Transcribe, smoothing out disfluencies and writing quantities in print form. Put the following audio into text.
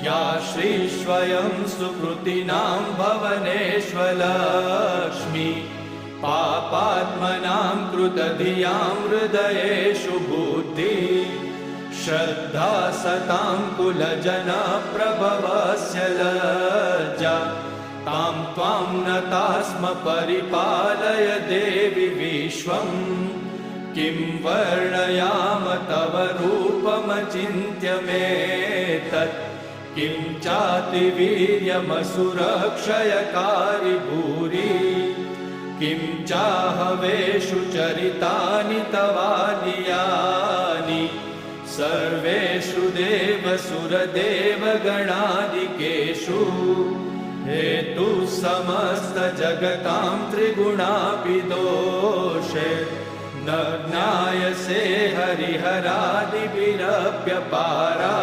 या श्रीस्वयं सुकृतिनां भवनेष्वलक्ष्मी पापात्मनां कृतधियां हृदयेषु बुद्धि श्रद्धा सतां कुलजनप्रभवस्य लज्जा तां त्वां नताः स्म परिपालय देवि विश्वम् किं वर्णयाम तव रूपमचिन्त्यमेतत् किं चातिवीर्यमसुरक्षयकारि भूरि किं चाहवेषु चरितानि तवानियानि सर्वेषु देवसुरदेवगणादिकेषु हेतुः समस्तजगतां त्रिगुणापि दोषे न ज्ञायसे हरिहरादिभिरप्यपारा